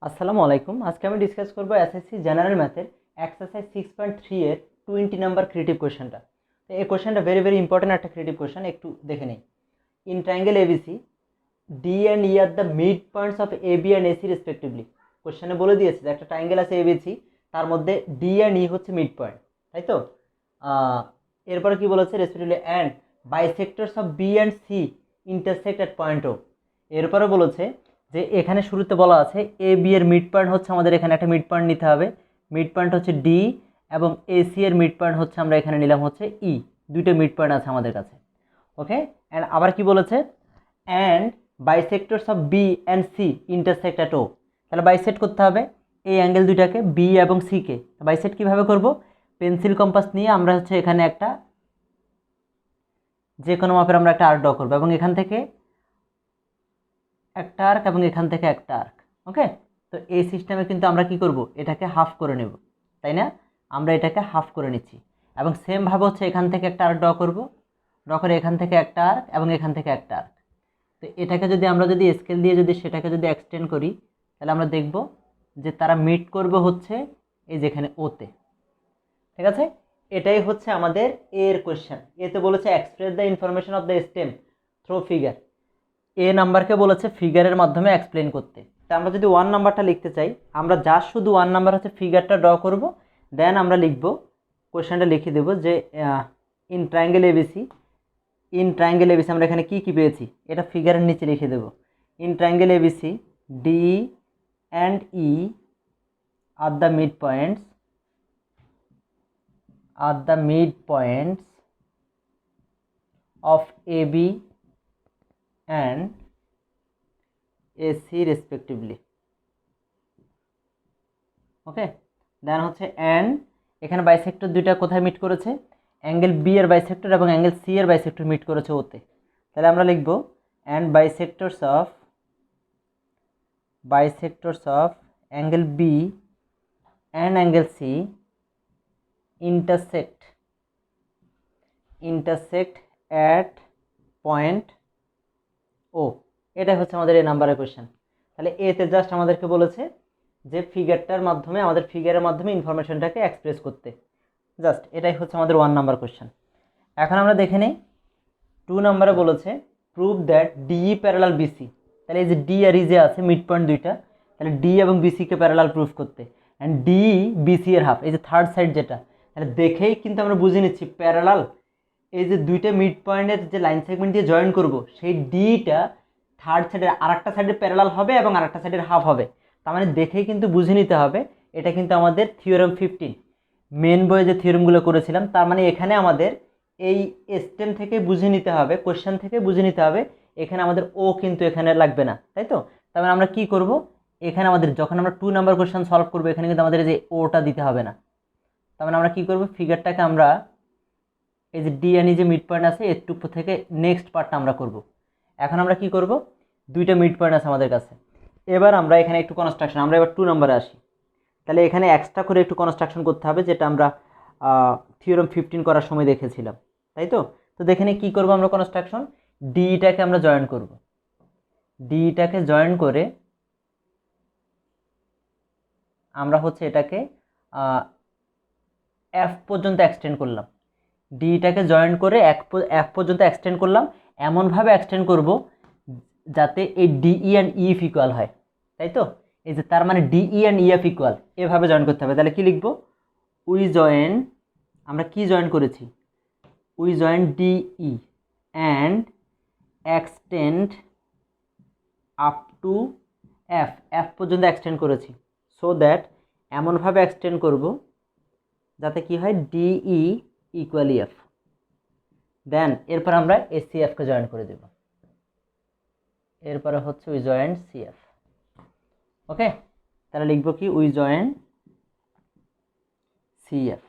আসসালামু আলাইকুম। আজকে আমি ডিসকাস করব এসএসসি জেনারেল ম্যাথের এক্সারসাইজ 6.3 এর 20 নাম্বার ক্রিয়েটিভ কোশ্চেনটা। তো এই কোশ্চেনটা ভেরি ইম্পর্টেন্ট একটা ক্রিয়েটিভ কোশ্চেন, একটু দেখে নেই। In triangle ABC D and E are the mid points of A B and AC respectively. কোশ্চেনে বলে দিয়েছে যে একটা ট্রায়াঙ্গেল আছে এবিসি, তার মধ্যে ডি অ্যান্ড ই হচ্ছে মিড পয়েন্ট, তাই তো? এরপরে কি বলেছে, respectively and bisectors of B and C intersect at point O. এরপরে বলেছে যে এখানে শুরুতে বলা আছে এ বি এর মিড পয়েন্ট হচ্ছে, আমাদের এখানে একটা মিড পয়েন্ট নিতে হবে। মিড পয়েন্ট হচ্ছে ডি, এবং এসি এর মিড পয়েন্ট হচ্ছে আমরা এখানে নিলাম হচ্ছে ই। দুইটা মিড পয়েন্ট আছে আমাদের কাছে। ওকে, অ্যান্ড আবার কি বলেছে, and bisectors of B and C intersect at O. তাহলে বাইসেক্ট করতে হবে এই অ্যাঙ্গেল দুইটাকে, বি এবং সিকে। বাইসেক্ট কীভাবে করব, পেন্সিল কম্পাস নিয়ে আমরা হচ্ছে এখানে একটা যে কোনো মাপের আমরা একটা আর্ক ড্র করবো, এবং এখান থেকে একটা আর্ক এবং এখান থেকে একটা আর্ক। ওকে, তো এই সিস্টেমে কিন্তু আমরা কি করব, এটাকে হাফ করে নেব, তাই না? আমরা এটাকে হাফ করে নিচ্ছি, এবং সেমভাবে হচ্ছে এখান থেকে একটা আর্ক ড্র করব, ড্র করে এখান থেকে একটা আর্ক এবং এখান থেকে একটা আর্ক। তো এটাকে যদি আমরা স্কেল দিয়ে সেটাকে এক্সটেন্ড করি, তাহলে আমরা দেখব যে তারা মিট করবে হচ্ছে এই যেখানে ওতে। ঠিক আছে, এটাই হচ্ছে আমাদের এর কোয়েশ্চেন। এতে বলেছে express the information of the stem through figure. এ নাম্বারকে বলেছে ফিগারের মাধ্যমে এক্সপ্লেন করতে। তা আমরা যদি 1 নাম্বারটা লিখতে চাই, আমরা জাস্ট শুধু 1 নাম্বার হচ্ছে ফিগারটা ড্র করব, দেন আমরা লিখব, কোয়েশ্চেনটা লিখে দেব যে in triangle ABC. In triangle ABC আমরা এখানে কি পেয়েছি, এটা ফিগারের নিচে লিখে দেব। In triangle ABC D and E are the mid points of AB and AC respectively. Okay, then হচ্ছে অ্যান্ড এখানে বাইসেক্টর দুইটা কোথায় মিট করেছে, অ্যাঙ্গেল বি এর বাইসেক্টর এবং অ্যাঙ্গেল সি এর বাইসেক্টর মিট করেছে ওতে। তাহলে আমরা লিখব and bisectors of angle B and angle C intersect at point ও। এটাই হচ্ছে আমাদের এই নাম্বারের কোয়েশ্চেন। তাহলে এতে জাস্ট আমাদেরকে বলেছে যে ফিগারের মাধ্যমে ইনফরমেশনটাকে এক্সপ্রেস করতে। জাস্ট এটাই হচ্ছে আমাদের 1 নাম্বার কোয়েশ্চেন। এখন আমরা দেখে নেই 2 নাম্বারে বলেছে prove that DE parallel BC. তাহলে এই যে ডি আর ই যে আছে মিড পয়েন্ট দুইটা, তাহলে ডি এবং বিসিকে প্যারালাল প্রুভ করতে। অ্যান্ড ডি বিসি এর হাফ, এই যে থার্ড সাইড যেটা, তাহলে দেখেই কিন্তু আমরা বুঝে নিচ্ছি প্যারালাল। এই যে দুইটা মিড পয়েন্টের যে লাইন সেগমেন্ট দিয়ে জয়েন করব, সেই ডিটা থার্ড সাইডের আরেকটা সাইডের প্যারালাল হবে এবং আরেকটা সাইডের হাফ হবে। তার মানে দেখেই কিন্তু বুঝে নিতে হবে এটা কিন্তু আমাদের থিওরেম 15 মেন বইয়ে যে থিওরেমগুলো করেছিলাম। তার মানে এখানে আমাদের এই স্টেম থেকে বুঝে নিতে হবে, কোশ্চেন থেকে বুঝে নিতে হবে এখানে আমাদের ও কিন্তু এখানে লাগবে না, তাই তো? তার মানে আমরা কি করব, এখানে আমাদের যখন আমরা 2 নাম্বার কোশ্চেন সলভ করবো, এখানে কিন্তু আমাদের এই যে ওটা দিতে হবে না। তার মানে আমরা কি করব, ফিগারটাকে আমরা এই যে ডি এন যে মিড পয়েন্ট আছে এটুকু থেকে নেক্সট পার্টটা আমরা করব। এখন আমরা কি করব, দুইটা মিড পয়েন্ট আছে আমাদের কাছে। এবার আমরা এখানে একটু কনস্ট্রাকশন, আমরা এবার 2 নম্বরে আসি। তাহলে এখানে এক্সট্রা করে একটু কনস্ট্রাকশন করতে হবে, যেটা আমরা থিওরেম 15 করার সময় দেখেছিলাম, তাই তো? তো দেখে নিই কী করবো আমরা কনস্ট্রাকশন। ডিটাকে আমরা জয়েন করব, ডিটাকে জয়েন করে আমরা হচ্ছে এটাকে এফ পর্যন্ত এক্সটেন্ড করলাম। ডিটাকে জয়েন করে এফ পর্যন্ত এক্সটেন্ড করলাম, এমনভাবে এক্সটেন্ড করব যাতে এই ডিই অ্যান্ড ইএফ ইকুয়াল হয়, তাই তো? এই যে তার মানে ডিই অ্যান্ড ইএফ ইকুয়াল, এভাবে জয়েন করতে হবে। তাহলে কি লিখব, উই জয়েন, আমরা কি জয়েন করেছি, we join DE and extend up to F, F পর্যন্ত এক্সটেন্ড করেছি। সো দ্যাট এমনভাবে এক্সটেন্ড করব যাতে কি হয়, ডিই ইকুয়াল এফ। দেন এরপর আমরা এসিএফকে জয়েন করে দেব, এরপরে হচ্ছে উই জয়েন সিএফ। ওকে, তাহলে লিখব কি, উই জয়েন সিএফ।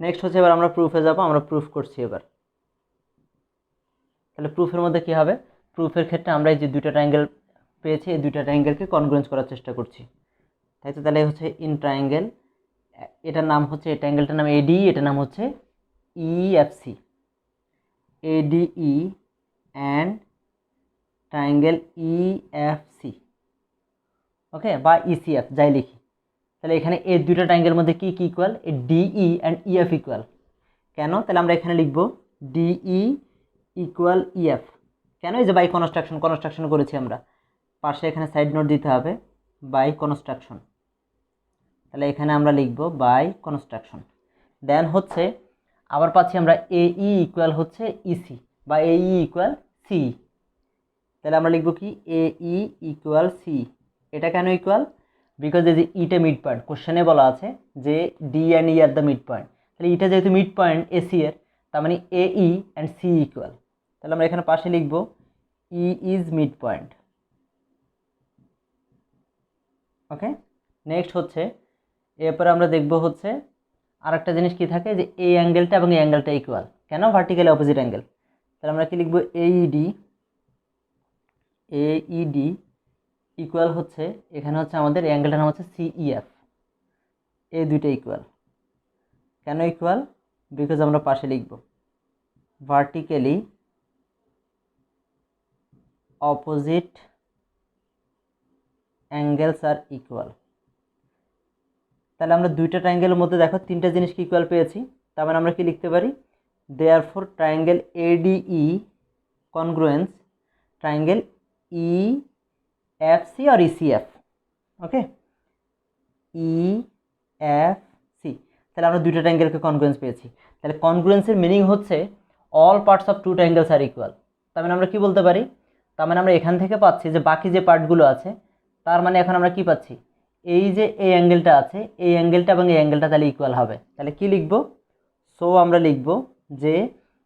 নেক্সট হচ্ছে এবার আমরা প্রুফে যাব, আমরা প্রুফ করছি এবার। তাহলে প্রুফের মধ্যে কি হবে, প্রুফের ক্ষেত্রে আমরা এই যে দুইটা ট্রায়াঙ্গেল পেয়েছি, এই দুইটা ট্রায়াঙ্গেলকে কনগ্রুয়েন্স করার চেষ্টা করছি, তাই তো? তাহলে হচ্ছে ইন ট্রায়াঙ্গেল, এটার নাম হচ্ছে, এই ট্রায়াঙ্গেলটার নাম এডি, এটার নাম হচ্ছে EFC, ADE and triangle EFC. Okay, বা ইসিএফ যাই লিখি। তাহলে এখানে এই দুইটা ট্রায়াঙ্গেলের মধ্যে কি কি ইকুয়াল? এই ডিই অ্যান্ড ইএফ ইকুয়াল। কেন? তাহলে আমরা এখানে লিখব ডিই ইকুয়াল ইএফ। কেন? এই যে বাই কনস্ট্রাকশন করেছি আমরা, পাশে এখানে সাইড নোট দিতে হবে বাই কনস্ট্রাকশন। তাহলে এখানে আমরা লিখব বাই কনস্ট্রাকশন। দেন হচ্ছে আবার পাচ্ছি আমরা এই ইকুয়াল হচ্ছে ইসি বা এই ইকুয়াল সি। তাহলে আমরা লিখব কি এই ইকুয়াল সি। এটা কেন ইকুয়াল? বিকজ এই যে ইটা মিড পয়েন্ট, কোশ্চেনে বলা আছে যে D and E are the mid point. তাহলে ইটা যেহেতু মিড পয়েন্ট এসি এর, তার মানে A E and C equal. তাহলে আমরা এখানে পাশে লিখব E is mid point. Okay, next হচ্ছে এরপরে আমরা দেখব হচ্ছে আরেকটা জিনিস কি থাকে, যে এই অ্যাঙ্গেলটা এবং এই অ্যাঙ্গেলটা ইকুয়াল। কেন? Vertically opposite angle. তাহলে আমরা কি লিখব এইডি ইকুয়াল হচ্ছে এখানে হচ্ছে আমাদের এই অ্যাঙ্গেলটার নাম হচ্ছে সিইএফ। এই দুইটা ইকুয়াল। কেন ইকুয়াল? বিকজ আমরা পাশে লিখব ভার্টিক্যালি অপোজিট অ্যাঙ্গেলস আর ইকুয়াল। তাহলে আমরা দুইটা ট্রায়াঙ্গেলের মধ্যে দেখো তিনটা জিনিস কি ইকুয়াল পেয়েছি। তার মানে আমরা কি লিখতে পারি? Therefore triangle ADE congruence triangle EFC আর ইসিএফ। Okay, EFC. তাহলে আমরা দুইটা ট্রায়াঙ্গেলকে কনগ্রুয়েন্স পেয়েছি। তাহলে কনগ্রুয়েন্সের মিনিং হচ্ছে all parts of two triangles are equal. তার মানে আমরা কি বলতে পারি? তার মানে আমরা এখান থেকে পাচ্ছি যে বাকি যে পার্টগুলো আছে, তার মানে এখন আমরা কি পাচ্ছি? এই যে এই অ্যাঙ্গেলটা আছে, এই অ্যাঙ্গেলটা এবং এই অ্যাঙ্গেলটা তাহলে ইকুয়াল হবে। তাহলে কি লিখব? সো আমরা লিখব যে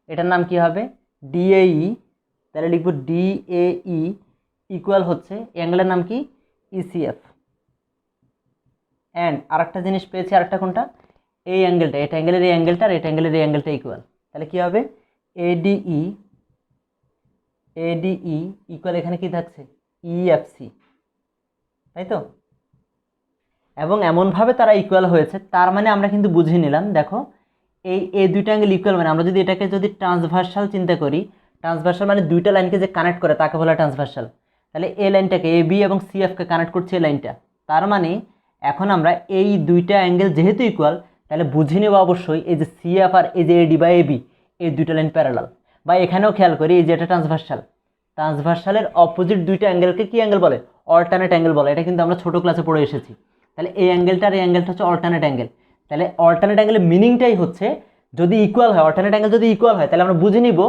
এটার নাম কি হবে? ডিএই। তাহলে লিখব ডিএই ইকুয়াল হচ্ছে অ্যাঙ্গেলের নাম কি? ইসিএফ। অ্যান্ড আরেকটা জিনিস পেয়েছি, আরেকটা কোনটা? এই অ্যাঙ্গেলটা, এটা অ্যাঙ্গেলের এই অ্যাঙ্গেলটা আর এটা অ্যাঙ্গেলের এই অ্যাঙ্গেলটা ইকুয়াল। তাহলে কি হবে? এডিই ইকুয়াল এখানে কি থাকছে? ইএফসি, তাই তো? এবং এমনভাবে তারা ইকুয়াল হয়েছে, তার মানে আমরা কিন্তু বুঝে নিলাম, দেখো এই দুইটা অ্যাঙ্গেল ইকুয়াল। মানে আমরা যদি এটাকে যদি ট্রান্সভার্সাল চিন্তা করি, ট্রান্সভার্সাল মানে দুইটা লাইনকে যে কানেক্ট করে তাকে বলা ট্রান্সভার্সাল। তাহলে এই লাইনটাকে এ বি এবং সিএফকে কানেক্ট করছে এই লাইনটা। তার মানে এখন আমরা এই দুইটা অ্যাঙ্গেল যেহেতু ইকুয়াল, তাহলে বুঝে নেব অবশ্যই এই যে সিএফ আর এই যে এডি বা এবি, এই দুইটা লাইন প্যারালাল। বা এখানেও খেয়াল করি এই যে এটা ট্রান্সভার্সালের অপোজিট দুইটা অ্যাঙ্গেলকে কি অ্যাঙ্গেল বলে? অল্টারনেট অ্যাঙ্গেল বলে। এটা কিন্তু আমরা ছোটো ক্লাসে পড়ে এসেছি। তাহলে এই অ্যাঙ্গেলটা আর এই অ্যাঙ্গেলটা হচ্ছে অল্টারনেট অ্যাঙ্গেল। তাহলে অল্টারনেট অ্যাঙ্গেলের মিনিংটাই হচ্ছে যদি ইকুয়াল হয়, অল্টারনেট অ্যাঙ্গেল যদি ইকুয়াল হয়, তাহলে আমরা বুঝে নিব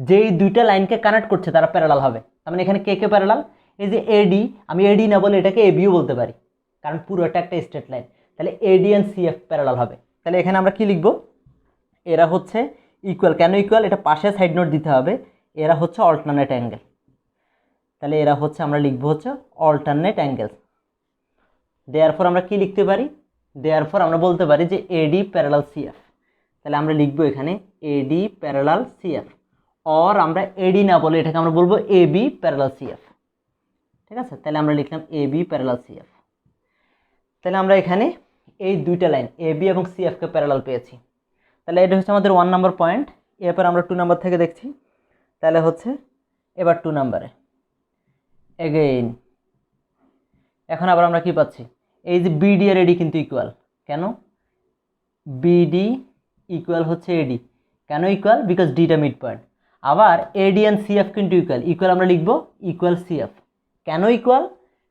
যে এই দুইটা লাইনকে কানেক্ট করছে তারা প্যারালাল হবে। তার মানে এখানে কে কে প্যারালাল? এই যে এডি, আমি এডি না বলে এটাকে এবিও বলতে পারি, কারণ পুরোটা একটা স্ট্রেট লাইন। তাহলে এডি অ্যান্ড সিএফ প্যারালাল হবে। তাহলে এখানে আমরা কি লিখব? এরা হচ্ছে ইকুয়াল। কেন ইকুয়াল? এটা পাশে সাইড নোট দিতে হবে। এরা হচ্ছে অল্টারনেট অ্যাঙ্গেল। তাহলে এরা হচ্ছে আমরা লিখব হচ্ছে অল্টারনেট অ্যাঙ্গেল। দেয়ারফর আমরা কি লিখতে পারি? দেয়ারফর আমরা বলতে পারি যে এডি প্যারালাল সিএফ। তাহলে আমরা লিখবো এখানে এডি প্যারালাল সিএফ, অর আমরা এডি না বলে এটাকে আমরা বলবো এবি প্যারালাল সিএফ। ঠিক আছে, তাহলে আমরা লিখলাম এবি প্যারালাল সিএফ। তাহলে আমরা এখানে এই দুইটা লাইন এবি এবং সিএফকে প্যারালাল পেয়েছি। তাহলে এটা হচ্ছে আমাদের 1 নম্বর পয়েন্ট। এরপর আমরা 2 নম্বর থেকে দেখছি। তাহলে হচ্ছে এবার 2 নম্বরে এগেইন এখন আবার আমরা কি পাচ্ছি? এই যে বিডি আর এডি কিন্তু ইকুয়াল। কেন? বিডি ইকুয়াল হচ্ছে এডি। কেন ইকুয়াল? বিকজ ডিটা মিড পয়েন্ট। আবার এডি অ্যান্ড সিএফ কিন্তু ইকুয়াল আমরা লিখবো ইকুয়াল সিএফ। কেন ইকুয়াল?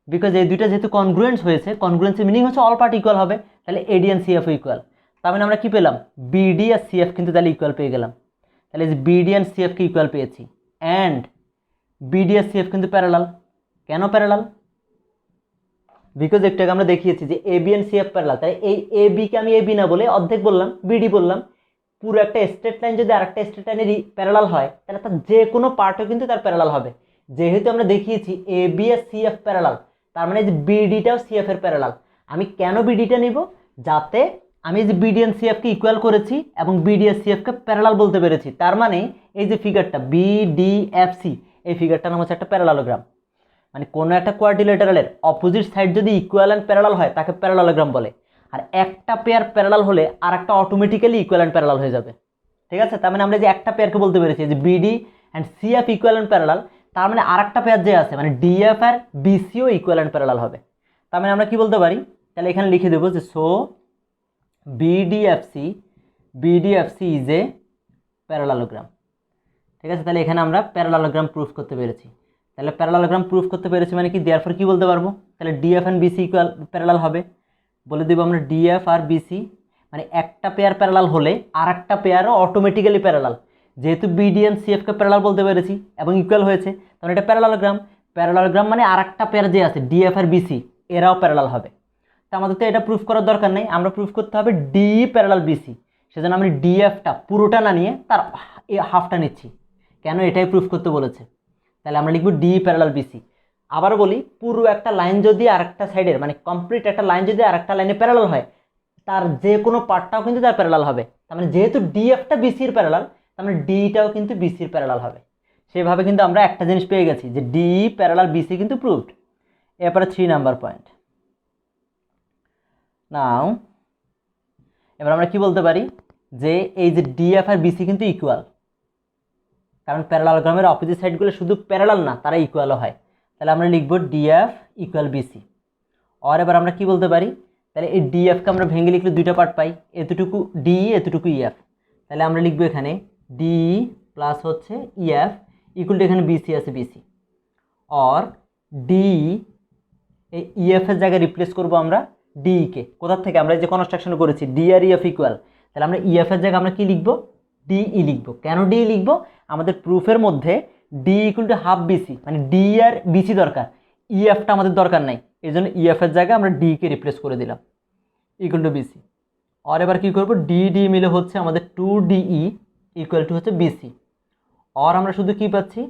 বিকজ এই দুইটা যেহেতু কনগ্রুয়েন্স হয়েছে, কনগ্রুয়েন্সের মিনিং হচ্ছে অল পার্ট ইকুয়াল হবে। তাহলে এডি অ্যান্ড সিএফ ইকুয়াল। তার মানে আমরা কি পেলাম? বিডি আর সিএফ কিন্তু তাহলে ইকুয়াল পেয়ে গেলাম। তাহলে যে বিডি অ্যান্ড সিএফকে ইকুয়াল পেয়েছি। অ্যান্ড বিডি আর সিএফ কিন্তু প্যারালাল। কেন প্যারালাল? বিকজ একটু আগে আমরা দেখিয়েছি যে এবি এন্ড সিএফ প্যারালাল। তাই এই এবিকে আমি এবি না বলে অর্ধেক বললাম, বিডি বললাম। পুরো একটা স্ট্রেট লাইন যদি আরেকটা স্ট্রেট লাইনের প্যারালাল হয়, তাহলে তার যে কোনো পার্টও কিন্তু তার প্যারালাল হবে। যেহেতু আমরা দেখিয়েছি এবি আর সিএফ প্যারালাল, তার মানে যে বিডিটাও সিএফ এর প্যারালাল। আমি কেন বিডিটা নিব? যাতে আমি যে বিডি এন্ড সিএফকে ইকুয়াল করেছি এবং বিডি আর সিএফকে প্যারালাল বলতে পেরেছি। তার মানে এই যে ফিগারটা বিডিএফসি, এই ফিগারটার নাম হচ্ছে একটা প্যারালালোগ্রাম। মানে কোনো একটা কোয়াড্রিলেটারালের অপোজিট সাইড যদি ইকুয়াল অ্যান্ড প্যারালাল হয় তাকে প্যারালালোগ্রাম বলে। আর একটা পেয়ার প্যারালাল হলে আর একটা অটোমেটিক্যালি ইকুয়াল অ্যান্ড প্যারালাল হয়ে যাবে। ঠিক আছে, তার মানে আমরা যে একটা পেয়ারকে বলতে পেরেছি যে BD and CF equal and parallel, তার মানে আর একটা পেয়ার যে আছে মানে ডিএফ আর বিসিও ইকুয়াল অ্যান্ড প্যারালাল হবে। তার মানে আমরা কি বলতে পারি, তাহলে এখানে লিখে দেবো যে সো বিডিএফসি ইজ এ প্যারালালোগ্রাম। ঠিক আছে, তাহলে এখানে আমরা প্যারালালোগ্রাম প্রুফ করতে পেরেছি। তাহলে প্যারালালোগ্রাম প্রুফ করতে পেরেছি মানে কি, দেয়ারফর কি বলতে পারবো, তাহলে DF and BC equal parallel হবে। বলে দেবো আমরা ডিএফ আর বিসি মানে একটা পেয়ার প্যারালাল হলে আর একটা পেয়ারও অটোমেটিক্যালি প্যারালাল। যেহেতু বিডি এন্ড সিএফকে প্যারালাল বলতে পেরেছি এবং ইকুয়াল হয়েছে, তখন এটা প্যারালালোগ্রাম। প্যারালালোগ্রাম মানে আর একটা পেয়ার যে আছে ডিএফ আর বিসি এরাও প্যারালাল হবে। তো আমাদের তো এটা প্রুফ করার দরকার নেই, আমরা প্রুফ করতে হবে ডি প্যারালাল বিসি। সেজন্য আমি ডিএফটা পুরোটা না নিয়ে তার হাফটা নিচ্ছি। কেন, এটাই প্রুফ করতে বলেছে। তাহলে আমরা লিখব ডি প্যারালাল বিসি। আবার বলি, পুরো একটা লাইন যদি আরেকটা সাইডের মানে কমপ্লিট একটা লাইন যদি আরেকটা লাইনে প্যারালাল হয়, তার যে কোনো পার্টটাও কিন্তু তার প্যারালাল হবে। তার মানে যেহেতু ডিএফটা বিসির প্যারালাল, তার মানে ডিটাও কিন্তু বিসির প্যারালাল হবে। সেভাবে কিন্তু আমরা একটা জিনিস পেয়ে গেছি যে ডি প্যারালাল বিসি কিন্তু প্রুভড। এরপরে 3 নাম্বার পয়েন্ট। নাও এবার আমরা কি বলতে পারি যে এই যে ডিএফ আর বিসি কিন্তু ইকুয়াল, কারণ প্যারালালোগ্রামের অপোজিট সাইডগুলো শুধু প্যারালাল না, তারা ইকুয়ালও হয়। তাহলে আমরা লিখব ডিএফ ইকুয়াল বিসি। আর এবার আমরা কি বলতে পারি, তাহলে এই ডিএফকে আমরা ভেঙে লিখলে দুইটা পার্ট পাই, এতটুকু ডি এতটুকু ইএফ। তাহলে আমরা লিখবো এখানে ডি প্লাস হচ্ছে ইএফ ইকুয়াল টু এখানে বিসি আছে বিসি। আর ডি এই ইএফের জায়গায় রিপ্লেস করবো আমরা ডিকে। কোথার থেকে, আমরা যে কনস্ট্রাকশন করেছি ডি আর ইএফ ইকুয়াল, তাহলে আমরা ইএফের জায়গায় আমরা কি লিখবো, ডিই লিখবো। কেন ডি লিখবো, আমাদের প্রুফের মধ্যে D equal to half BC মানে ডি আর বিসি দরকার, ইএফটা আমাদের দরকার নাই। এই জন্য ইএফের জায়গায় আমরা ডিকে রিপ্লেস করে দিলাম ইকুয়াল টু বিসি। আর এবার কী করবো, ডি ডি মিলে হচ্ছে আমাদের 2DE ইকুয়াল টু হচ্ছে বিসি। আর আমরা শুধু কি পাচ্ছি,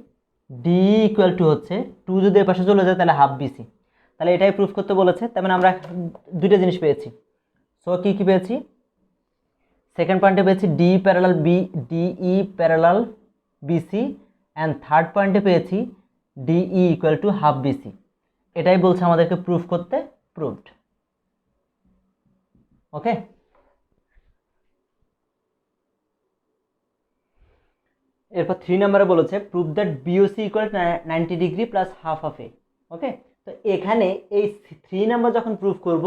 ডি ইকুয়াল টু হচ্ছে 2 যদি এর পাশে চলে যায় তাহলে হাফ বিসি। তাহলে এটাই প্রুফ করতে বলেছে। তার মানে আমরা দুইটা জিনিস পেয়েছি। সো কি কি পেয়েছি, সেকেন্ড পয়েন্টে পেয়েছি D parallel DE parallel BC, and third পয়েন্টে পেয়েছি DE equal to half BC. এটাই বলছে আমাদেরকে প্রুফ করতে, প্রুভড। ওকে, এরপর 3 নম্বরে বলেছে prove that BOC equal 90 degree plus half of A. Okay, তো এখানে এই 3 নাম্বার যখন প্রুভ করব,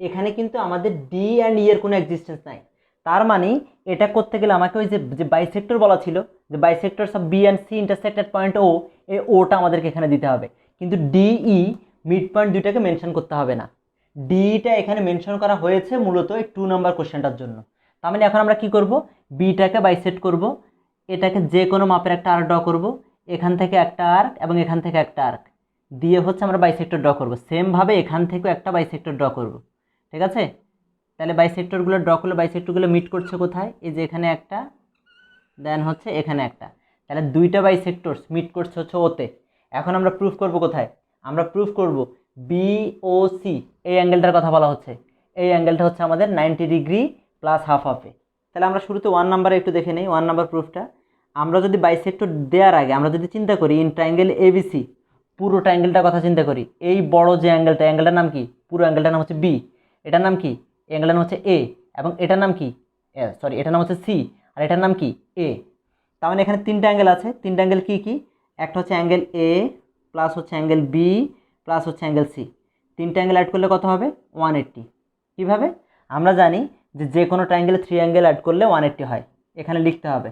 এখানে কিন্তু আমাদের ডি অ্যান্ড ই এর কোনো এক্সিস্টেন্স নাই। তার মানে এটা করতে গেলে আমাকে ওই যে বাইসেক্টর বলা ছিল, যে bisectors of B and C intersect at point O, এই ওটা আমাদেরকে এখানে দিতে হবে। কিন্তু ডিই মিড পয়েন্ট দুইটাকে মেনশন করতে হবে না। ডিটা এখানে মেনশন করা হয়েছে মূলত এই 2 নাম্বার কোশ্চেনটার জন্য। তার মানে এখন আমরা কি করব, বিটাকে বাইসেক্ট করব, এটাকে যে কোনো মাপের একটা আর্ক ড্র করব, এখান থেকে একটা আর্ক এবং এখান থেকে একটা আর্ক দিয়ে হচ্ছে আমরা বাইসেক্টর ড্র করব। সেমভাবে এখান থেকেও একটা বাইসেক্টর ড্র করব। ঠিক আছে, তাহলে বাইসেক্টরগুলো ড্র করলে বাইসেক্টরগুলো মিট করছে কোথায়, এই যে এখানে একটা, দেন হচ্ছে এখানে একটা, তাহলে দুইটা বাইসেক্টরস মিট করছে হচ্ছে ওতে। এখন আমরা প্রুফ করব কোথায়, আমরা প্রুফ করব বিওসি, এই অ্যাঙ্গেলটার কথা বলা হচ্ছে। এই অ্যাঙ্গেলটা হচ্ছে আমাদের 90 ডিগ্রি প্লাস হাফ অফ এ। তাহলে আমরা শুরুতে 1 নাম্বারে একটু দেখে নেই 1 নাম্বার প্রুফটা। আমরা যদি বাইসেক্টর দেওয়ার আগে আমরা যদি চিন্তা করি ইন ট্রায়াঙ্গেল এবিসি, পুরো ট্রায়াঙ্গেলটার কথা চিন্তা করি, এই বড় যে অ্যাঙ্গেলটা, অ্যাঙ্গেলটার নাম কি, পুরো অ্যাঙ্গেলটার নাম হচ্ছে বি, এটার নাম কি, অ্যাঙ্গেলটার নাম হচ্ছে এ, এবং এটার নাম কি, সরি এটার নাম হচ্ছে সি, আর এটার নাম কি এ। তার মানে এখানে 3টা অ্যাঙ্গেল আছে। 3টা অ্যাঙ্গেল কী কী, একটা হচ্ছে অ্যাঙ্গেল এ প্লাস হচ্ছে অ্যাঙ্গেল বি প্লাস হচ্ছে অ্যাঙ্গেল সি। 3টা অ্যাঙ্গেল অ্যাড করলে কত হবে, 180। কীভাবে, আমরা জানি যে কোনো ট্রায়াঙ্গেলে 3 অ্যাঙ্গেল অ্যাড করলে 180 হয়। এখানে লিখতে হবে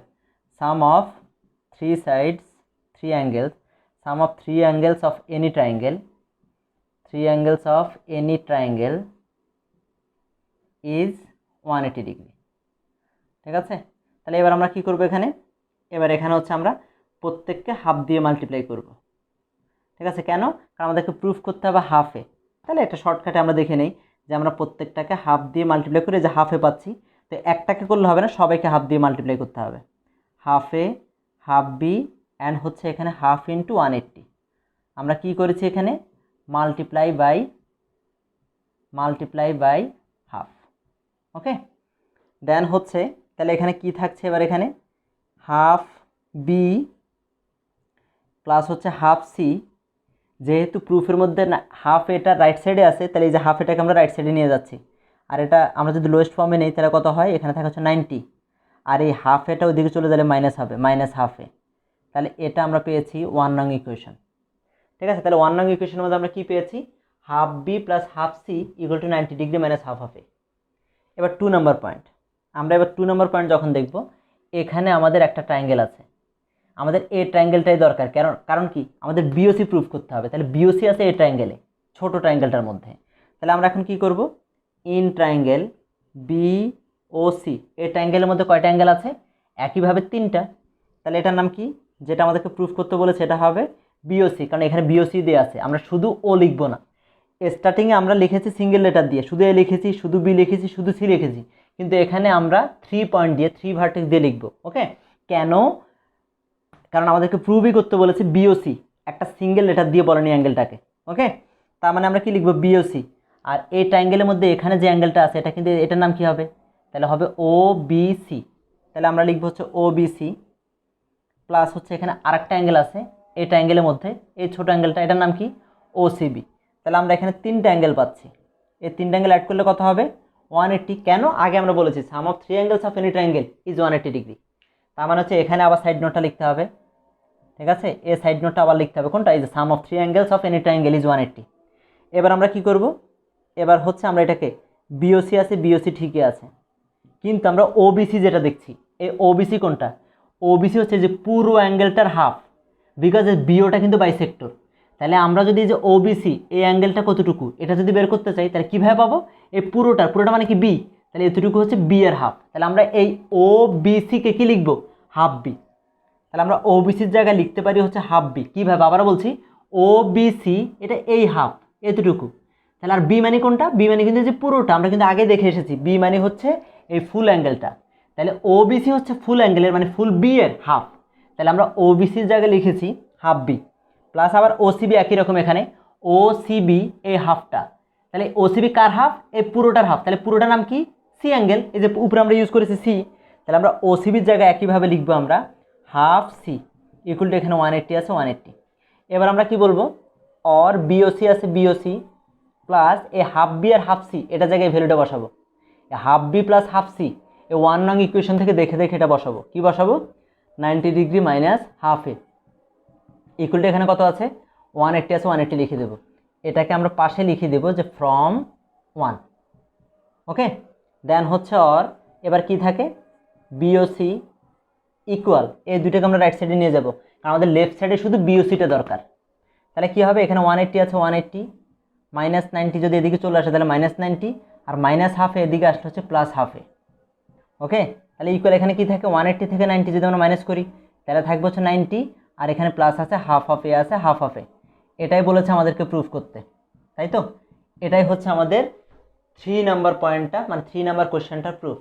sum of 3 sides 3 angles, sum of 3 angles of any triangle, 3 angles of any triangle is 180 degree. ঠিক আছে, তাহলে এবার আমরা কি করব, এবার এখানে হচ্ছে আমরা প্রত্যেককে হাফ দিয়ে মাল্টিপ্লাই করব। ঠিক আছে, কেন, কারণ আমাদেরকে প্রুফ করতে হবে হাফে। তাহলে একটা শর্টকাটে আমরা দেখে নেই যে আমরা প্রত্যেকটাকে হাফ দিয়ে মাল্টিপ্লাই করে যে হাফে পাচ্ছি, তো একটাকে করলে হবে না, সবাইকে হাফ দিয়ে মাল্টিপ্লাই করতে হবে। হাফে হাফ বি অ্যান্ড হচ্ছে এখানে হাফ ইন্টু 180। আমরা কি করেছি এখানে, multiply by half. Okay, then হচ্ছে তাহলে এখানে কি থাকছে, এবার এখানে হাফ বি প্লাস হচ্ছে হাফ সি। যেহেতু প্রুফের মধ্যে হাফ এটা রাইট সাইডে আছে, তাহলে এই যে হাফ এটাকে আমরা রাইট সাইডে নিয়ে যাচ্ছি। আর এটা আমরা যদি লোয়েস্ট ফর্মে নেই তাহলে কত হয়, এখানে থাকে হচ্ছে 90, আর এই হাফ এটা ওইদিকে চলে গেলে মাইনাস হবে, মাইনাস হাফে। তাহলে এটা আমরা পেয়েছি 1 নং ইকুয়েশন। ঠিক আছে, তাহলে 1 নং ইকুয়েশনের মধ্যে আমরা কি পেয়েছি, half B plus half C equal to 90 degree minus half half A. এবার 2 নম্বর পয়েন্ট, আমরা এবার 2 নম্বর পয়েন্ট যখন দেখব, এখানে আমাদের একটা ট্রায়াঙ্গেল আছে, আমাদের এ ট্রায়াঙ্গেলটাই দরকার, কারণ কি আমাদের বিওসি প্রুফ করতে হবে। তাহলে বিওসি আছে এই ট্রায়াঙ্গেলে, ছোট ট্রায়াঙ্গেলটার মধ্যে। তাহলে আমরা এখন কি করব, ইন ট্রায়াঙ্গেল বিওসি, এই ট্রায়াঙ্গেলের মধ্যে কয়টা অ্যাঙ্গেল আছে, একইভাবে 3টা। তাহলে এটার নাম কি, যেটা আমাদেরকে প্রুফ করতে বলেছে এটা হবে বিওসি, কারণ এখানে বিওসি দিয়ে আছে। আমরা শুধু ও লিখবো না, স্টার্টিংয়ে আমরা লিখেছি সিঙ্গেল লেটার দিয়ে, শুধু এ লিখেছি, শুধু বি লিখেছি, শুধু সি লিখেছি, কিন্তু এখানে আমরা 3 পয়েন্ট দিয়ে 3 ভার্টেক্স দিয়ে লিখবো। ওকে, কেন, কারণ আমাদেরকে প্রুভই করতে বলেছে বিওসি, একটা সিঙ্গেল লেটার দিয়ে বলেনি অ্যাঙ্গেলটাকে। ওকে, তার মানে আমরা কি লিখবো, বিওসি। আর এই ট্রায়াঙ্গেলের মধ্যে এখানে যে অ্যাঙ্গেলটা আছে এটা কিন্তু, এটার নাম কি হবে, তাহলে হবে ও বিসি। তাহলে আমরা লিখবো হচ্ছে ও বিসি প্লাস হচ্ছে এখানে আরেকটা অ্যাঙ্গেল আছে এই ট্রায়াঙ্গেলের মধ্যে, এই ছোট অ্যাঙ্গেলটা, এটার নাম কি, ওসিবি। তাহলে আমরা এখানে 3টা অ্যাঙ্গেল পাচ্ছি, এই 3টা অ্যাঙ্গেল অ্যাড করলে কত হবে, 180। কেন, আগে আমরা বলেছি sum of 3 angles of any triangle is 180 degree. তার মানে হচ্ছে এখানে আবার সাইড নোটটা লিখতে হবে, ঠিক আছে, এই সাইড নোটটা আবার লিখতে হবে কোনটা, এই যে sum of 3 angles of any triangle is 180। এবার আমরা কি করব, এবার হচ্ছে আমরা এটাকে, বিওসি আছে, বিওসি ঠিকই আছে, কিন্তু আমরা ওবিসি যেটা দেখছি, এই ওবিসি কোনটা, ওবিসি হচ্ছে যে পুরো অ্যাঙ্গেলটার হাফ, বিকজ বিওটা কিন্তু বাইসেক্টর। তাহলে আমরা যদি এই যে ওবিসি, এই অ্যাঙ্গেলটা কতটুকু, এটা যদি বের করতে চাই, তাহলে কীভাবে পাবো, এই পুরোটা মানে কি বি, তাহলে এতটুকু হচ্ছে বি এর হাফ। তাহলে আমরা এই ও বিসিকে কি লিখবো, হাফ বি। তাহলে আমরা ওবিসির জায়গায় লিখতে পারি হচ্ছে হাফ বি। কীভাবে, আবারও বলছি, ও বিসি এটা এই হাফ, এতটুকু। তাহলে আর বি মানে কোনটা, বি মানে কিন্তু যে পুরোটা, আমরা কিন্তু আগে দেখে এসেছি, বি মানে হচ্ছে এই ফুল অ্যাঙ্গেলটা। তাহলে ওবিসি হচ্ছে ফুল অ্যাঙ্গেলের মানে ফুল বি এর হাফ। তাহলে আমরা ওবিসির জায়গায় লিখেছি হাফ বি প্লাস আবার ওসিবি একই রকম, এখানে ওসিবি এই হাফটা। তাহলে ওসিবি কার হাফ, এই পুরোটার হাফ। তাহলে পুরোটার নাম কি, সি অ্যাঙ্গেল, এই যে উপরে আমরা ইউজ করেছি সি। তাহলে আমরা ওসিবির জায়গায় একইভাবে লিখবো আমরা হাফ সি ইকুয়াল টু, এখানে 180 আছে 180। এবার আমরা কি বলবো, অর বিওসি আছে বিওসি প্লাস এই হাফ বি আর হাফ সি, এটা জায়গায় ভ্যালুটা বসাবো, half B plus half C, এই 1 নং ইকুয়েশন থেকে দেখে দেখে এটা বসাবো। কি বসাবো, 90 degree minus half A equal to, এখানে কত আছে 180 আছে 180 লিখে দেবো। এটাকে আমরা পাশে লিখে দেবো যে ফ্রম 1। ওকে, দেন হচ্ছে অর, এবার কি থাকে, বিওসি ইকুয়াল, এই দুটোকে আমরা রাইট সাইডে নিয়ে যাব, কারণ আমাদের লেফট সাইডে শুধু বিওসিটা দরকার। তাহলে কি হবে, এখানে 180 আছে 180 মাইনাস 90 যদি এদিকে চলে আসে তাহলে মাইনাস 90, আর মাইনাস হাফে এদিকে আসলে হচ্ছে প্লাস হাফে। ওকে, তাহলে ইকুয়াল এখানে কি থাকে, 180 থেকে 90 যদি আমরা মাইনাস করি তাহলে থাকবে হচ্ছে 90, আর এখানে প্লাস আছে হাফ হাফে আছে হাফ হাফে। এটাই বলেছে আমাদেরকে প্রুফ করতে, তাই তো, এটাই হচ্ছে আমাদের 3 নাম্বার পয়েন্টটা, মানে 3 নাম্বার কোশ্চেনটার প্রুফ।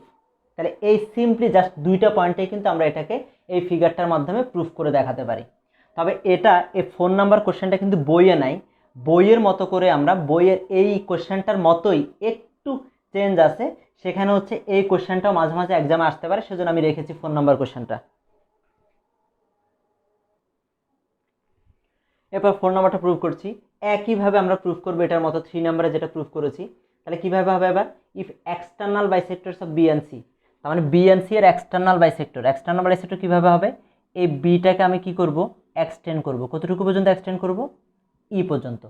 তাহলে এই সিম্পলি জাস্ট 2টা পয়েন্টেই কিন্তু আমরা এটাকে এই ফিগারটার মাধ্যমে প্রুফ করে দেখাতে পারি। তবে এটা এই 4 নাম্বার কোশ্চেনটা কিন্তু বইয়ে নাই, বইয়ের মতো করে আমরা বইয়ের এই কোশ্চেনটার মতোই একটু চেঞ্জ আছে, সেখানে হচ্ছে এই কোশ্চেনটাও মাঝে মাঝে এক্সামে আসতে পারে, সেজন্য আমি রেখেছি 4 নাম্বার কোশ্চেনটা। এরপর 4 নাম্বারটা প্রুফ করছি, একইভাবে আমরা প্রুফ করবো এটার মতো 3 নাম্বারে যেটা প্রুফ করেছি। তাহলে কীভাবে হবে, এবার if external bisectors of B and C, তার মানে বি অ্যান্ড সি এর এক্সটার্নাল বাইসেক্টর কীভাবে হবে, এই বিটাকে আমি কি করব, এক্সটেন্ড করব, কতটুকু পর্যন্ত এক্সটেন্ড করব, ই পর্যন্ত,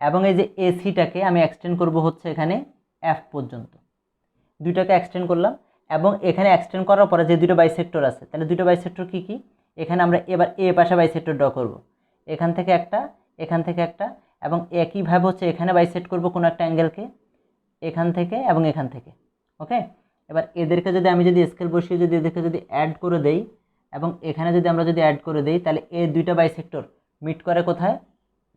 এবং এই যে এসিটাকে আমি এক্সটেন্ড করব হচ্ছে এখানে এফ পর্যন্ত। দুইটাকে এক্সটেন্ড করলাম, এবং এখানে এক্সটেন্ড করার পরে যে দুটো বাইসেক্টর আছে, তাহলে দুটো বাইসেক্টর কি কি, এখানে আমরা এবার এ পাশে বাইসেক্টর ড্র করব, এখান থেকে একটা, এখান থেকে একটা, এবং একইভাবে হচ্ছে এখানে বাইসেক্ট করব কোনো একটা অ্যাঙ্গেলকে, এখান থেকে এবং এখান থেকে। ওকে, এবার এদেরকে যদি আমি যদি স্কেল বসিয়ে যদি এদেরকে যদি অ্যাড করে দেই, এবং এখানে যদি আমরা যদি অ্যাড করে দেই, তাহলে এই দুইটা বাইসেক্টর মিট করে কোথায়,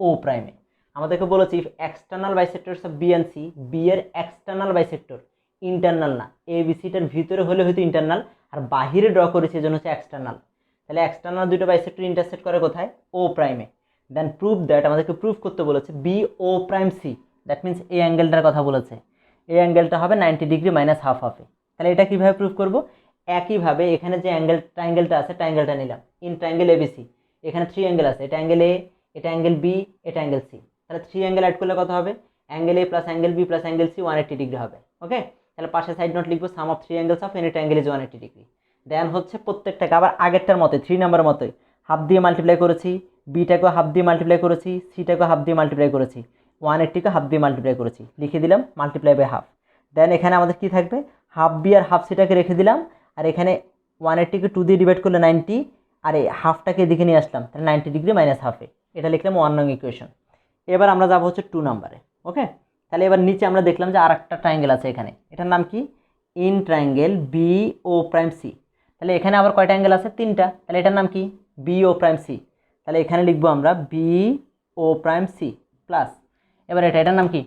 ও প্রাইমে। আমাদেরকে বলেছি if external bisectors of B and C, B এর এক্সটার্নাল বাইসেক্টর, ইন্টারনাল না, এ বি সিটার ভিতরে হলে হয়তো ইন্টারনাল, আর বাহিরে ড্র করেছি এজন্য হচ্ছে এক্সটার্নাল। তাহলে এক্সটার্নাল দুটো বাইসেক্টর ইন্টারসেক্ট করে কোথায়, ও প্রাইমে। দেন প্রুভ দ্যাট, আমাদেরকে প্রুফ করতে বলেছে B O prime C, that means এই অ্যাঙ্গেলটার কথা বলেছে, এই অ্যাঙ্গেলটা হবে 90 ডিগ্রি মাইনাস হাফ হাফে। তাহলে এটা কীভাবে প্রুফ করব, একইভাবে এখানে যে ট্রায়াঙ্গেলটা আছে, ট্রায়াঙ্গেলটা নিলাম, ইন ট্রায়াঙ্গেল এবিসি, এখানে 3 অ্যাঙ্গেল আছে, এটা অ্যাঙ্গেল এ, এটা অ্যাঙ্গেল বি, এটা অ্যাঙ্গেল সি। তাহলে 3 অ্যাঙ্গেল অ্যাড করলে কত হবে, angle A plus angle B plus angle C 180 degree হবে। ওকে, তাহলে পাশে সাইড নোট লিখবো sum of 3 angles of any triangle is 180 degree. Then হচ্ছে প্রত্যেকটাকে আবার আগেরটার মতোই 3 নাম্বার মতোই হাফ দিয়ে মাল্টিপ্লাই করেছি, বিটাকেও হাফ দিয়ে মাল্টিপ্লাই করেছি, সিটাকেও হাফ দিয়ে মাল্টিপ্লাই করেছি, 180কে হাফ দিয়ে মাল্টিপ্লাই করেছি, লিখে দিলাম মাল্টিপ্লাই বাই হাফ। দেন এখানে আমাদের কি থাকবে, হাফ বি আর হাফ সিটাকে রেখে দিলাম, আর এখানে 180কে 2 দিয়ে ডিভাইড করলে 90, আর এই হাফটাকে এদিকে নিয়ে আসলাম, তাহলে 90 ডিগ্রি মাইনাস হাফে। এটা লিখলাম 1 নং ইকুয়েশন। এবার আমরা যাবো হচ্ছে 2 নাম্বারে। ওকে, তাহলে এবার নিচে আমরা দেখলাম যে আর একটা ট্রায়াঙ্গেল আছে এখানে, এটার নাম কি, in triangle B O prime C. তাহলে এখানে আবার কয়টা অ্যাঙ্গেল আছে, 3টা, তাহলে এটার নাম কি, বি ও প্রাইম সি। তাহলে এখানে লিখবো আমরা B O prime C plus, এবার এটার নাম কি,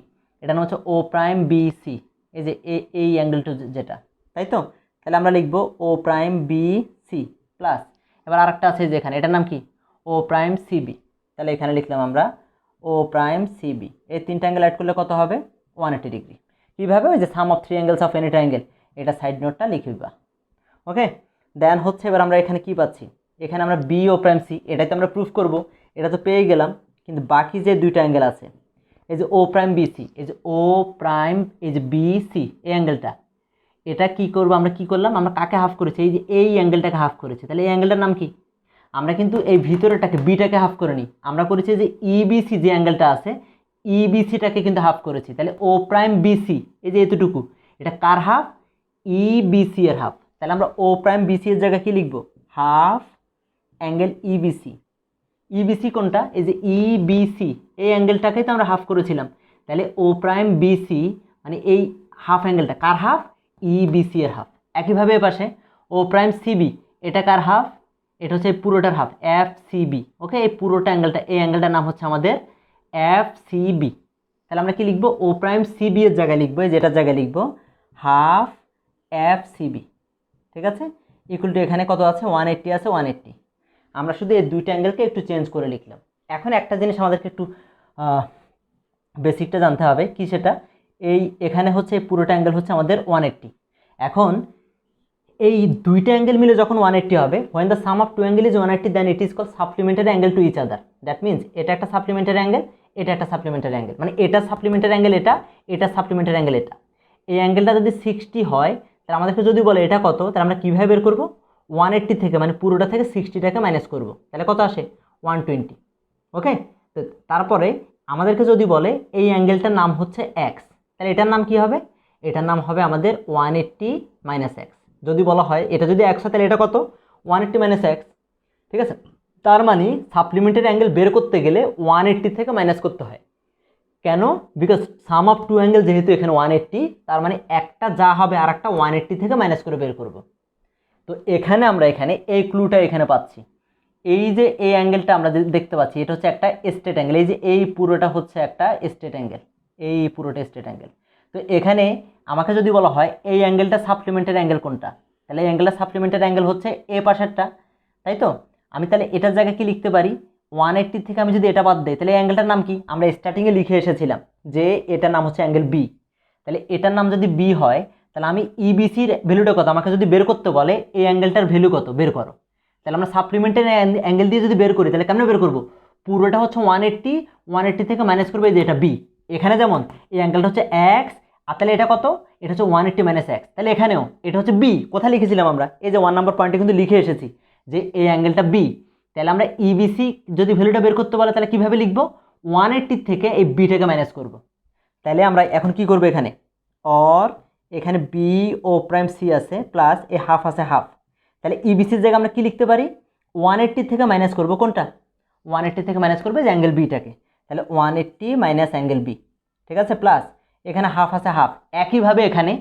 এটার নাম হচ্ছে ও প্রাইম বি সি, এই যে এই অ্যাঙ্গেলটা যেটা, তাই তো। তাহলে আমরা লিখবো ও প্রাইম বি সি প্লাস, এবার আরেকটা আছে যেখানে, এটার নাম কি, ও প্রাইম সিবি। তাহলে এখানে লিখলাম আমরা ও প্রাইম সিবি। এই 3টা অ্যাঙ্গেল অ্যাড করলে কত হবে, 180 ডিগ্রি। কীভাবে, ওই যে sum of 3 angles of any triangle, এটা সাইড নোটটা লিখবা। ওকে, দেন হচ্ছে এবার আমরা এখানে কি পাচ্ছি, এখানে আমরা বি ও প্রাইম সি, এটাই তো আমরা প্রুফ করব, এটা তো পেয়ে গেলাম। কিন্তু বাকি যে 2টা অ্যাঙ্গেল আছে, এই যে ও প্রাইম বি সি, এই যে ও প্রাইম, এই যে বি সি, এই অ্যাঙ্গেলটা, এটা কি করব, আমরা কি করলাম, আমরা কাকে হাফ করেছি, এই যে এই অ্যাঙ্গেলটাকে হাফ করেছি। তাহলে এই অ্যাঙ্গেলটার নাম কি, আমরা কিন্তু এই ভিতরেটাকে বিটাকে হাফ করে নিই, আমরা করেছি যে ইবিসি যে অ্যাঙ্গেলটা আছে, ইবিসিটাকে কিন্তু হাফ করেছি। তাহলে ও প্রাইম বিসি, এই যে এতটুকু, এটা কার হাফ, ইবিসি এর হাফ। তাহলে আমরা ও প্রাইম বিসি এর জায়গায় কি লিখব, হাফ অ্যাঙ্গেল ইবিসি। ইবিসি কোনটা, এই যে ইবিসি, এই অ্যাঙ্গেলটাকেই তো আমরা হাফ করেছিলাম। তাহলে ও প্রাইম বিসি মানে এই হাফ অ্যাঙ্গেলটা কার হাফ, ইবিসি এর হাফ। একইভাবে এ পাশে ও প্রাইম সিবি, এটা কার হাফ, এটা হচ্ছে পুরোটার হাফ, এফ সিবি। ওকে, এই পুরোটা অ্যাঙ্গেলটা, এই অ্যাঙ্গেলটার নাম হচ্ছে আমাদের এফ সিবি। তাহলে আমরা কি লিখবো, ও প্রাইম সিবি এর জায়গায় লিখবো, যেটার জায়গায় লিখবো হাফ এফ সিবি। ঠিক আছে, ইকুয়াল টু এখানে কত আছে, 180 আছে, 180। আমরা শুধু এই 2টা অ্যাঙ্গেলকে একটু চেঞ্জ করে লিখলাম। এখন একটা জিনিস আমাদেরকে একটু বেসিকটা জানতে হবে, কি সেটা, এই এখানে হচ্ছে পুরোটা অ্যাঙ্গেল হচ্ছে আমাদের 180। এখন এই 2টা অ্যাঙ্গেল মিলে যখন 180 হবে, when the sum of 2 angle is 180 then it is called supplementary angle to each other. That means এটা একটা সাপ্লিমেন্টারি অ্যাঙ্গেল, এটা একটা সাপ্লিমেন্টারি অ্যাঙ্গেল, মানে এটা সাপ্লিমেন্টারি অ্যাঙ্গেল, এটা সাপ্লিমেন্টারি অ্যাঙ্গেল, এটা। এই অ্যাঙ্গেলটা যদি 60 হয়, তাহলে আমাদেরকে যদি বলে এটা কত, তাহলে আমরা কীভাবে বের করবো, 180 থেকে মানে পুরোটা থেকে 60টাকে মাইনাস করব, তাহলে কত আসে, 120। ওকে, তো তারপরে আমাদেরকে যদি বলে এই অ্যাঙ্গেলটার নাম হচ্ছে এক্স, তাহলে এটার নাম কি হবে, এটার নাম হবে আমাদের 180 মাইনাস এক্স। যদি বলা হয় এটা যদি এক্স হয়, তাহলে এটা কত, 180 মাইনাস এক্স। ঠিক আছে, তার মানে সাপ্লিমেন্টারি অ্যাঙ্গেল বের করতে গেলে 180 থেকে মাইনাস করতে হয়। কেন, বিকজ সাম অফ 2 অ্যাঙ্গেল যেহেতু এখানে 180, তার মানে একটা যা হবে আর একটা 180 থেকে মাইনাস করে বের করব। তো এখানে আমরা এই ক্লুটা এখানে পাচ্ছি, এই যে এই অ্যাঙ্গেলটা আমরা দেখতে পাচ্ছি, এটা হচ্ছে একটা স্ট্রেট অ্যাঙ্গেল, এই যে এই পুরোটা হচ্ছে একটা স্ট্রেট অ্যাঙ্গেল, এই পুরোটা স্ট্রেট অ্যাঙ্গেল। তো এখানে আমাকে যদি বলা হয় এই অ্যাঙ্গেলটা সাপ্লিমেন্টারি অ্যাঙ্গেল কোনটা, তাহলে এই অ্যাঙ্গেলটা সাপ্লিমেন্টারি অ্যাঙ্গেল হচ্ছে এ পাশেরটা, তাই তো। আমি তাহলে এটার জায়গায় কি লিখতে পারি, 180 থেকে আমি যদি এটা বাদ দিই, তাহলে এই অ্যাঙ্গেলটার নাম কি, আমরা স্টার্টিংয়ে লিখে এসেছিলাম যে এটার নাম হচ্ছে অ্যাঙ্গেল বি। তাহলে এটার নাম যদি বি হয়, তাহলে আমি ইবিসির ভ্যালুটা কত, আমাকে যদি বের করতে বলে এই অ্যাঙ্গেলটার ভ্যালু কত বের করো, তাহলে আমরা সাপ্লিমেন্টারি অ্যাঙ্গেল দিয়ে যদি বের করি, তাহলে কেমন বের করবো, পুরোটা হচ্ছে 180 থেকে মাইনাস করবে যে এটা বি। এখানে যেমন এই অ্যাঙ্গেলটা হচ্ছে এক্স, আর তাহলে এটা কত, এটা হচ্ছে 180 মাইনাস এক্স। তাহলে এখানেও এটা হচ্ছে বি, কোথায় লিখেছিলাম আমরা, এই যে 1 নম্বর পয়েন্টে কিন্তু লিখে এসেছি যে এই অ্যাঙ্গেলটা বি। তাহলে আমরা ইবিসি যদি ভ্যালুটা বের করতে বলে, তাহলে কীভাবে লিখবো, 180 থেকে এই বিটাকে মাইনাস করব। তাহলে আমরা এখন কি করবো, এখানে অর এখানে বি ও প্রাইম সি আছে প্লাস এ হাফ আছে হাফ, তাহলে ইবিসির জায়গায় আমরা কি লিখতে পারি, 180 থেকে মাইনাস করবো কোনটা, 180 থেকে মাইনাস করবে যে অ্যাঙ্গেল বিটাকে, তাহলে 180 মাইনাস অ্যাঙ্গেল বি। ঠিক আছে, প্লাস এখানে হাফ আছে হাফ। একইভাবে এখানে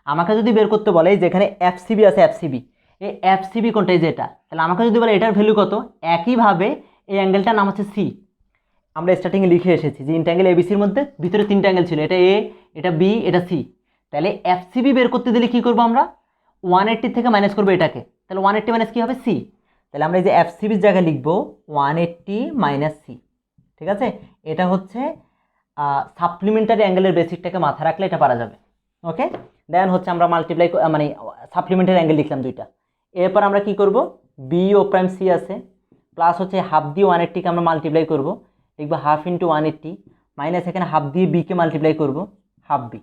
আমাকে যদি বের করতে বলে যে এখানে এফসিবি আছে, এফসিবি, এই এফসিবি কোনটা, এই যে এটা, তাহলে আমাকে যদি বলে এটার ভ্যালু কত, একইভাবে এই অ্যাঙ্গেলটার নাম হচ্ছে সি। আমরা স্টার্টিংয়ে লিখে এসেছি যে ইন্ট্যাঙ্গেল এবিসির মধ্যে ভিতরে 3টা অ্যাঙ্গেল ছিল, এটা এ, এটা বি, এটা সি। তাহলে এফসিবি বের করতে দিলে কী করবো আমরা, 180 থেকে মাইনাস করবো এটাকে, তাহলে 180 মাইনাস কী হবে, সি। তাহলে আমরা এই যে এফসিবির জায়গায় লিখবো 180 মাইনাস সি। ঠিক আছে, এটা হচ্ছে সাপ্লিমেন্টারি অ্যাঙ্গেলের বেসিকটাকে মাথায় রাখলে এটা পারা যাবে। ওকে, দেন হচ্ছে আমরা মাল্টিপ্লাই মানে সাপ্লিমেন্টারি অ্যাঙ্গেল লিখলাম 2টা। এরপর আমরা কি করব, বি ও প্রাইম সি আছে প্লাস হচ্ছে হাফ দিয়ে 180কে আমরা মাল্টিপ্লাই করব, লিখবো হাফ ইন্টু 180 মাইনাস এখানে হাফ দিয়ে বিকে মাল্টিপ্লাই করব, হাফ বি,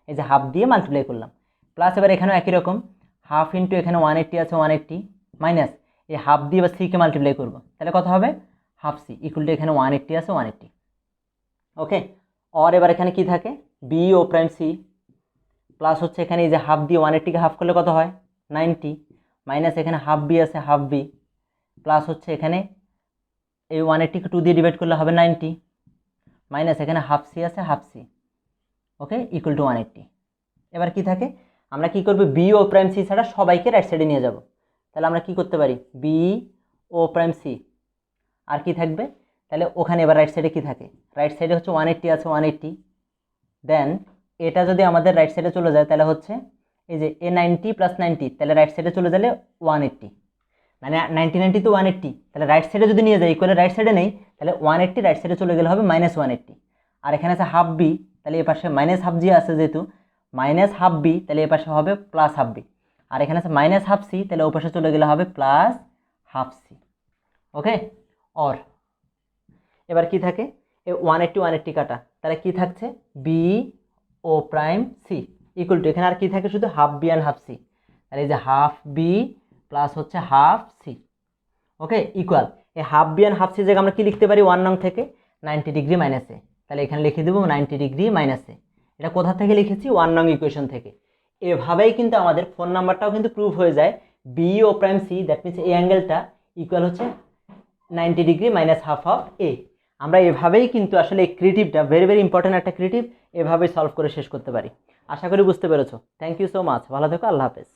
এই যে হাফ দিয়ে মাল্টিপ্লাই করলাম, প্লাস এবার এখানেও একই রকম হাফ ইন্টু এখানে 180 আছে 180 মাইনাস এই হাফ দিয়ে এবার সিকে মাল্টিপ্লাই করব, তাহলে কত হবে, হাফ সি ইকুয়াল টু এখানে 180 আছে 180। ওকে, और এবার এখানে কি থাকে B O prime C plus হচ্ছে এখানে এই যে হাফ দিয়ে 180 কে হাফ করলে কত হয় 90 মাইনাস এখানে হাফ বি আছে হাফ বি প্লাস হচ্ছে এখানে এই 180 কে 2 দিয়ে ডিভাইড করলে হবে 90 মাইনাস এখানে হাফ সি আছে half C okay equal to 180। এবার কি থাকে আমরা কি করব বি ও প্রাইম সি ছাড়া সবাইকে রাইট সাইডে নিয়ে যাব তাহলে আমরা কি করতে পারি বি ও প্রাইম সি আর কি থাকবে তাহলে ওখানে এবার রাইট সাইডে কি থাকে রাইট সাইডে হচ্ছে 180 আছে 180 দেন এটা যদি আমাদের রাইট সাইডে চলে যায় তাহলে হচ্ছে এই যে এ 90 প্লাস 90 তাহলে রাইট সাইডে চলে গেলে 180 মানে 90 90 তো 180 তাহলে রাইট সাইডে যদি নিয়ে যাই ইকুয়ালে রাইট সাইডে নেই তাহলে 180 রাইট সাইডে চলে গেলে হবে মাইনাস 180 আর এখানে আছে হাফ বি তাহলে এই পাশে মাইনাস হাফ জি আছে যেহেতু মাইনাস হাফ বি তাহলে এই পাশে হবে প্লাস হাফ বি আর এখানে আছে মাইনাস হাফ সি তাহলে ওই পাশে চলে গেলে হবে প্লাস হাফ সি ওকে और এবার কি থাকে এই 180 180 কাটা তাহলে কি থাকছে B O prime C equal to এখানে আর কি থাকে শুধু half B and half C তাহলে এই যে হাফ বি প্লাস হচ্ছে হাফ সি ওকে ইকুয়াল এই half B and half C জায়গায় আমরা কি লিখতে পারি 1 নং থেকে 90 ডিগ্রি মাইনাস এ তাহলে এখানে লিখে দেব 90 ডিগ্রি মাইনাস এ এটা কোথা থেকে লিখেছি 1 নং ইকুয়েশন থেকে এভাবেই কিন্তু আমাদের ফোন নাম্বারটাও কিন্তু প্রুভ হয়ে যায় B O prime C that means এই অ্যাঙ্গেলটা ইকুয়াল হচ্ছে 90 degree minus half of A আমরা এভাবেই কিন্তু আসলে এই ক্রিয়েটিভটা ভেরি ভেরি ইম্পর্টেন্ট একটা ক্রিয়েটিভ এভাবেই সলভ করে শেষ করতে পারি আশা করি বুঝতে পেরেছো থ্যাংক ইউ সো মাচ ভালো থেকো আল্লাহ হাফেজ